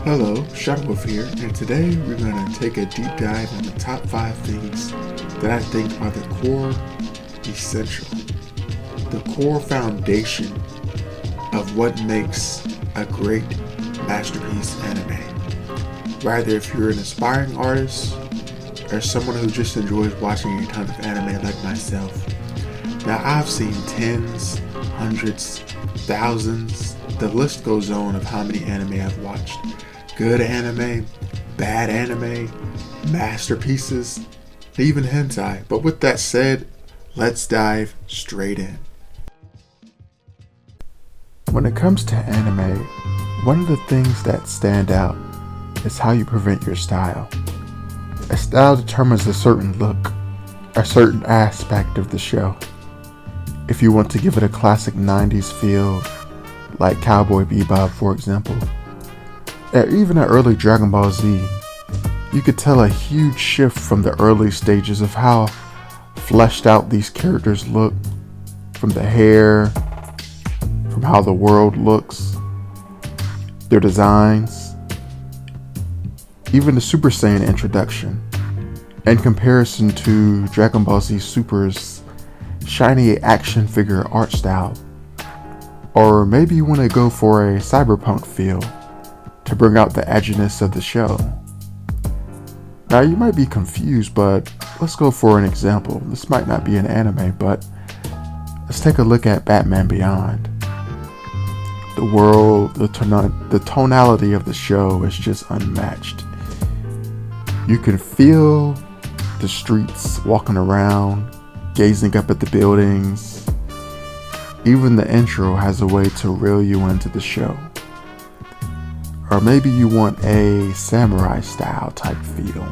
Hello, Shadowwolf here, and today we're going to take a deep dive on the top 5 things that I think are the core essential, the core foundation of what makes a great masterpiece anime. Rather, if you're an aspiring artist or someone who just enjoys watching a ton of anime like myself. Now, I've seen tens, hundreds, thousands, the list goes on of how many anime I've watched. Good anime, bad anime, masterpieces, even hentai. But with that said, let's dive straight in. When it comes to anime, one of the things that stand out is how you present your style. A style determines a certain look, a certain aspect of the show. If you want to give it a classic 90s feel, like Cowboy Bebop for example, or even an early Dragon Ball Z, you could tell a huge shift from the early stages of how fleshed out these characters look, from the hair, from how the world looks, their designs, even the Super Saiyan introduction, in comparison to Dragon Ball Z Super's shiny action figure art style. Or maybe you want to go for a cyberpunk feel to bring out the edginess of the show. Now you might be confused, but let's go for an example. This might not be an anime, but let's take a look at Batman Beyond. The world, the tonality of the show is just unmatched. You can feel the streets walking around, gazing up at the buildings. Even the intro has a way to reel you into the show. Or maybe you want a samurai style type feel,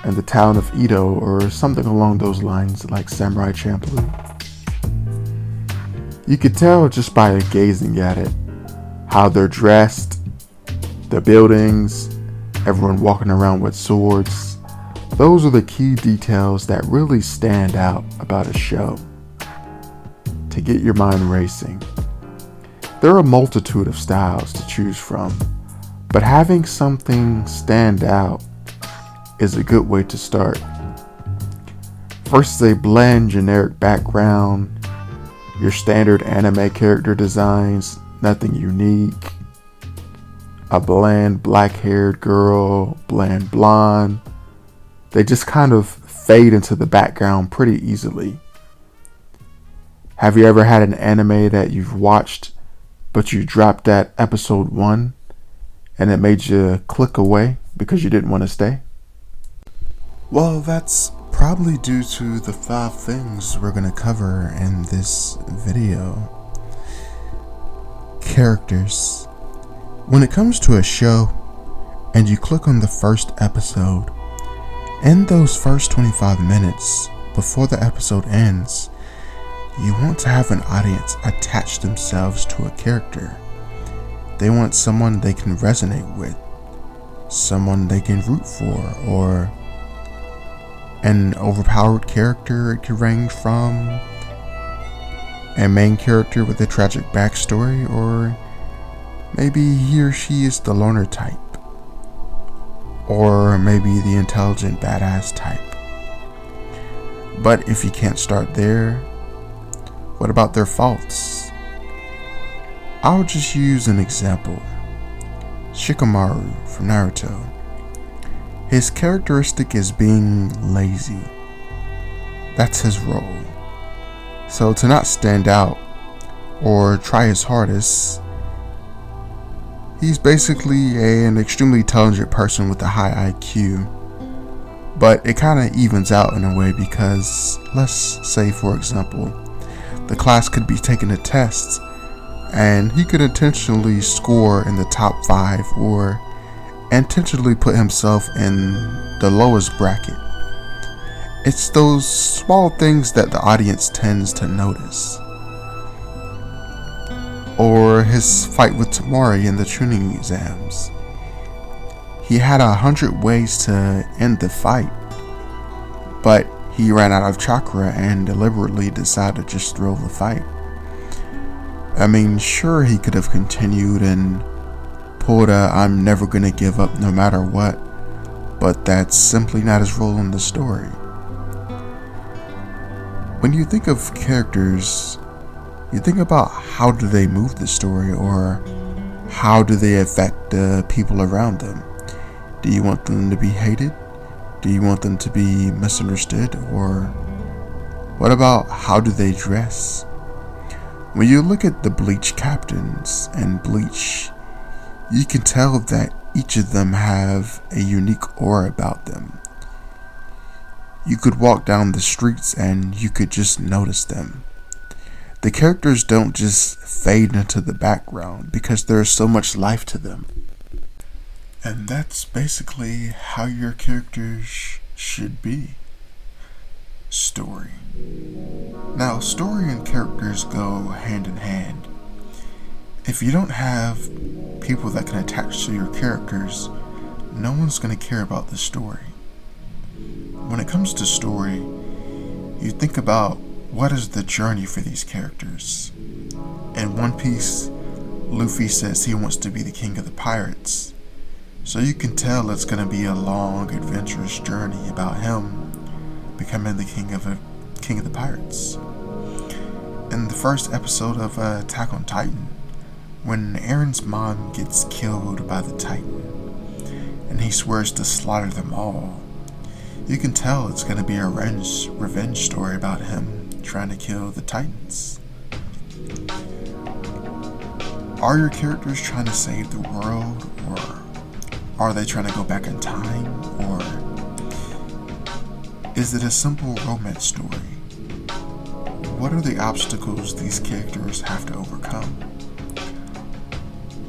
and the town of Edo or something along those lines, like Samurai Champloo. You could tell just by gazing at it, how they're dressed, the buildings, everyone walking around with swords. Those are the key details that really stand out about a show to get your mind racing. There are a multitude of styles to choose from, but having something stand out is a good way to start. First is a bland generic background, your standard anime character designs, nothing unique. A bland black-haired girl, bland blonde. They just kind of fade into the background pretty easily. Have you ever had an anime that you've watched, but you dropped at episode 1 and it made you click away because you didn't want to stay? Well, that's probably due to the 5 things we're going to cover in this video. Characters. When it comes to a show and you click on the first episode, in those first 25 minutes before the episode ends, you want to have an audience attach themselves to a character. They want someone they can resonate with, someone they can root for, or an overpowered character. It could range from a main character with a tragic backstory, or maybe he or she is the loner type, or maybe the intelligent badass type. But if you can't start there, what about their faults? I'll just use an example. Shikamaru from Naruto. His characteristic is being lazy. That's his role. So to not stand out or try his hardest, he's basically an extremely intelligent person with a high IQ. But it kind of evens out in a way because, let's say for example, The class could be taking a test, and he could intentionally score in the top 5 or intentionally put himself in the lowest bracket. It's those small things that the audience tends to notice. Or his fight with Tamari in the tuning exams. He had 100 ways to end the fight, but he ran out of chakra and deliberately decided to just throw the fight. I mean, sure, he could have continued and pulled a "I'm never gonna give up no matter what," but that's simply not his role in the story. When you think of characters, you think about how do they move the story, or how do they affect the people around them. Do you want them to be hated? Do you want them to be misunderstood? Or what about how do they dress? When you look at the Bleach captains and Bleach, you can tell that each of them have a unique aura about them. You could walk down the streets and you could just notice them. The characters don't just fade into the background because there's so much life to them. And that's basically how your characters should be. Story. Now, story and characters go hand in hand. If you don't have people that can attach to your characters, no one's going to care about the story. When it comes to story, you think about what is the journey for these characters. In One Piece, Luffy says he wants to be the king of the pirates. So you can tell it's going to be a long, adventurous journey about him becoming the king of the pirates. In the first episode of Attack on Titan, when Aaron's mom gets killed by the Titan, and he swears to slaughter them all, you can tell it's going to be a revenge story about him trying to kill the Titans. Are your characters trying to save the world, or are they trying to go back in time, or is it a simple romance story? What are the obstacles these characters have to overcome?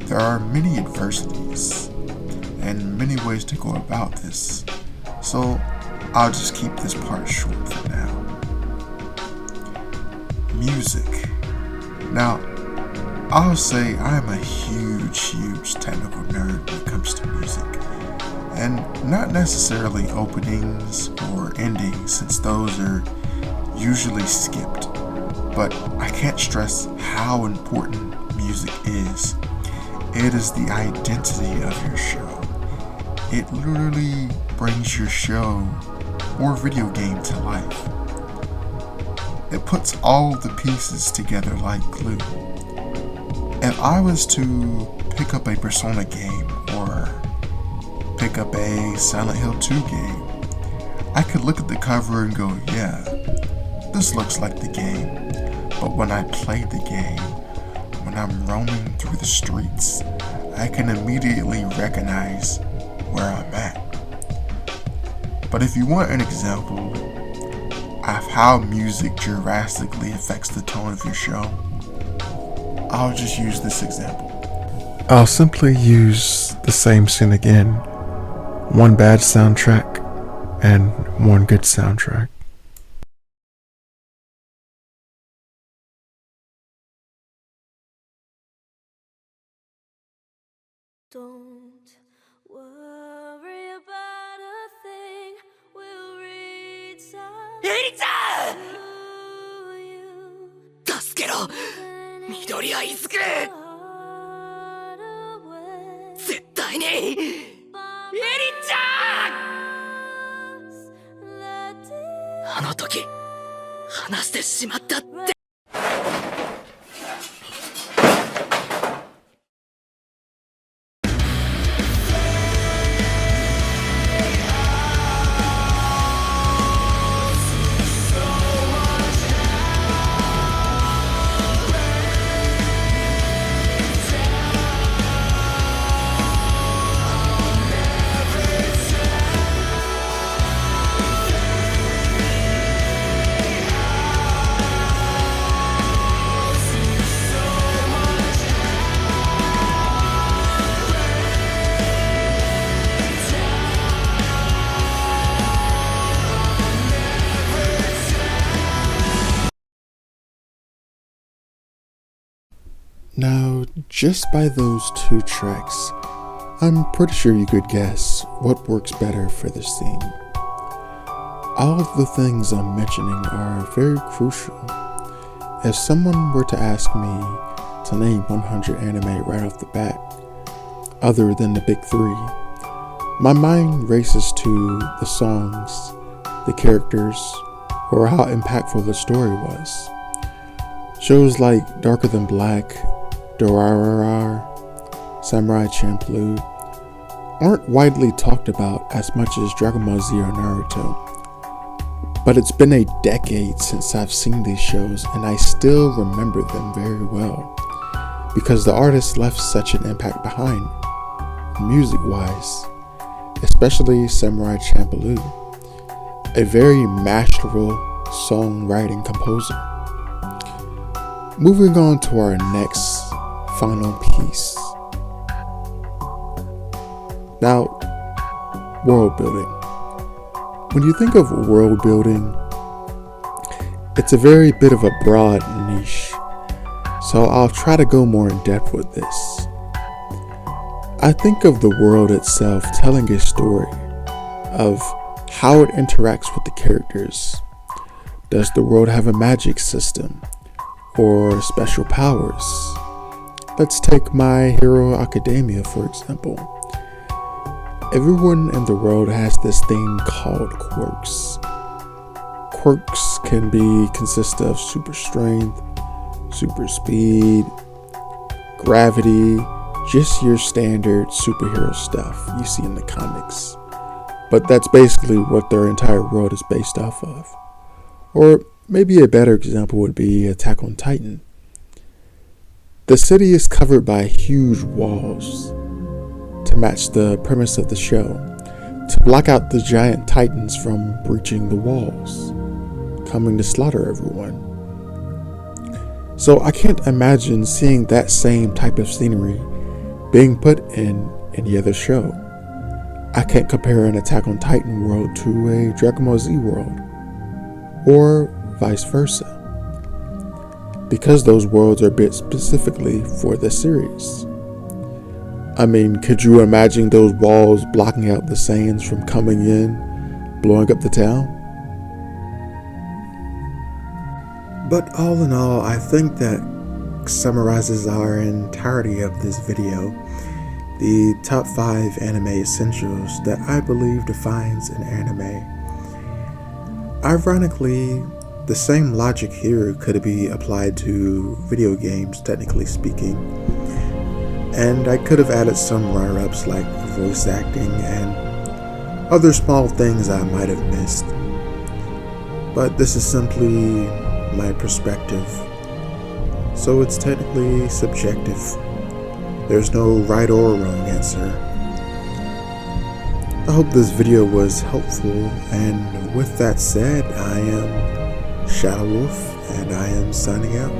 There are many adversities and many ways to go about this, so I'll just keep this part short for now. Music. Now, I'll say I am a huge technical nerd when it comes to music, and not necessarily openings or endings, since those are usually skipped, but I can't stress how important music is. It is the identity of your show. It literally brings your show or video game to life. It puts all the pieces together like glue. If I was to pick up a Persona game or pick up a Silent Hill 2 game, I could look at the cover and go, yeah, this looks like the game. But when I play the game, when I'm roaming through the streets, I can immediately recognize where I'm at. But if you want an example of how music drastically affects the tone of your show, I'll just use this example. I'll simply use the same scene again. One bad soundtrack and one good soundtrack. Don't worry about a thing. We'll reach out エリちゃん to you. 助けろ緑谷いずく Far away. 絶対にエリちゃん Let it あの時話してしまったって Now, just by those two tracks, I'm pretty sure you could guess what works better for this scene. All of the things I'm mentioning are very crucial. If someone were to ask me to name 100 anime right off the bat, other than the big three, my mind races to the songs, the characters, or how impactful the story was. Shows like Darker Than Black, Durarara, Samurai Champloo aren't widely talked about as much as Dragon Ball Z or Naruto. But it's been a decade since I've seen these shows and I still remember them very well because the artists left such an impact behind, music-wise, especially Samurai Champloo, a very masterful songwriting composer. Moving on to our next final piece. Now, world building. When you think of world building, it's a very bit of a broad niche, so I'll try to go more in depth with this. I think of the world itself telling a story of how it interacts with the characters. Does the world have a magic system or special powers? Let's take My Hero Academia for example. Everyone in the world has this thing called quirks. Quirks can consist of super strength, super speed, gravity, just your standard superhero stuff you see in the comics. But that's basically what their entire world is based off of. Or maybe a better example would be Attack on Titan. The city is covered by huge walls to match the premise of the show, to block out the giant titans from breaching the walls, coming to slaughter everyone. So I can't imagine seeing that same type of scenery being put in any other show. I can't compare an Attack on Titan world to a Dragon Ball Z world, or vice versa, because those worlds are built specifically for the series. I mean, could you imagine those walls blocking out the Saiyans from coming in, blowing up the town? But all in all, I think that summarizes our entirety of this video. The top 5 anime essentials that I believe defines an anime. Ironically, the same logic here could be applied to video games, technically speaking. And I could have added some runner-ups like voice acting and other small things I might have missed. But this is simply my perspective, so it's technically subjective. There's no right or wrong answer. I hope this video was helpful, and with that said, I am Shadow Wolf, and I am signing out.